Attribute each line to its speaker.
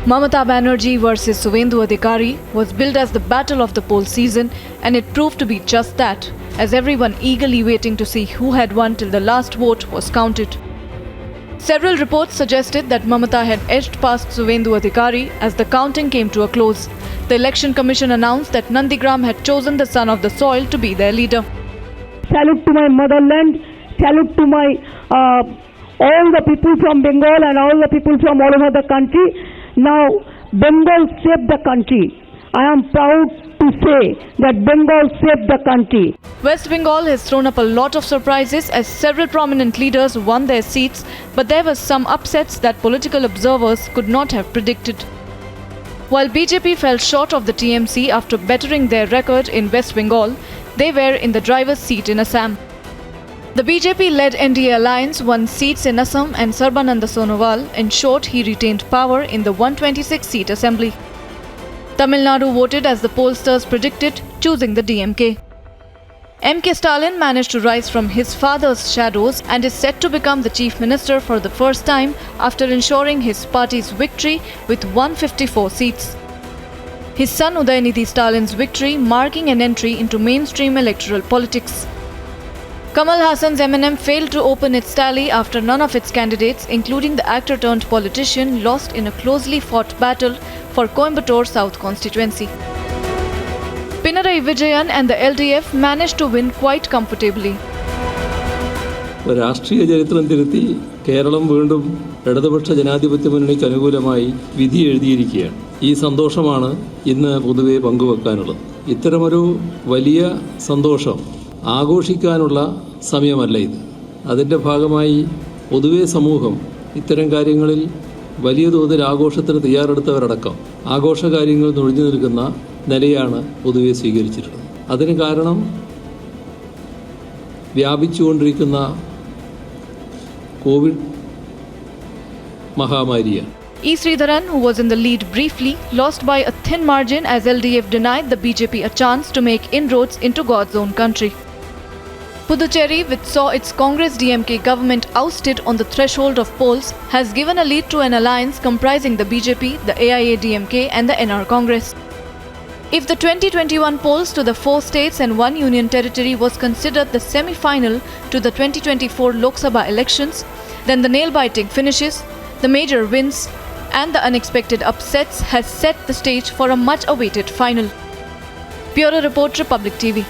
Speaker 1: Mamata Banerjee versus Suvendu Adhikari was billed as the battle of the poll season, and it proved to be just that, as everyone eagerly waiting to see who had won till the last vote was counted. Several reports suggested that Mamata had edged past Suvendu Adhikari as the counting came to a close. The Election Commission announced that Nandigram had chosen the son of the soil to be their leader.
Speaker 2: Salute to my motherland, salute to my all the people from Bengal and all the people from all over the country. Now, Bengal saved the country. I am proud to say that Bengal saved the country.
Speaker 1: West Bengal has thrown up a lot of surprises as several prominent leaders won their seats, but there were some upsets that political observers could not have predicted. While BJP fell short of the TMC after bettering their record in West Bengal, they were in the driver's seat in Assam. The BJP-led NDA alliance won seats in Assam, and Sarbananda Sonowal ensured he retained power in the 126-seat assembly. Tamil Nadu voted as the pollsters predicted, choosing the DMK. M.K. Stalin managed to rise from his father's shadows and is set to become the chief minister for the first time after ensuring his party's victory with 154 seats. His son Udayanidhi Stalin's victory marking an entry into mainstream electoral politics. Kamal Hassan's MNM failed to open its tally after none of its candidates, including the actor-turned-politician, lost in a closely fought battle for Coimbatore South constituency. Pinarayi Vijayan and the LDF managed to win quite comfortably.
Speaker 3: രാഷ്ട്രീയ ചരിത്രം തിരുത്തി കേരളം വീണ്ടും ഇടതുപക്ഷ ജനാധിപത്യ മുന്നണിക്ക് അനുകൂലമായി വിധി എഴുതിയിരിക്കുകയാണ്. ഈ സന്തോഷമാണ് ഇന്ന് പൊതുവെ പങ്കുവെക്കാനുള്ളത്. ഇത്തരമൊരു വലിയ സന്തോഷം ആഘോഷിക്കാനുള്ള സമയമല്ല ഇത്. അതിൻ്റെ ഭാഗമായി പൊതുവെ സമൂഹം ഇത്തരം കാര്യങ്ങളിൽ വലിയ തോതിൽ ആഘോഷത്തിന് തയ്യാറെടുത്തവരടക്കം ആഘോഷ കാര്യങ്ങളിൽ ഒഴിഞ്ഞു നിൽക്കുന്ന നിലയാണ് പൊതുവെ സ്വീകരിച്ചിട്ടുള്ളത്. അതിന് കാരണം വ്യാപിച്ചുകൊണ്ടിരിക്കുന്ന Covid മഹാമാരിയാണ്.
Speaker 1: E. Sridharan, who was in the lead briefly, lost by a thin margin as LDF denied the BJP a chance to make inroads into God's own country. Puducherry, which saw its Congress-DMK government ousted on the threshold of polls, has given a lead to an alliance comprising the BJP, the AIA-DMK and the NR Congress. If the 2021 polls to the 4 states and 1 union territory was considered the semi-final to the 2024 Lok Sabha elections, then the nail-biting finishes, the major wins and the unexpected upsets has set the stage for a much-awaited final. Bureau Report, Republic TV.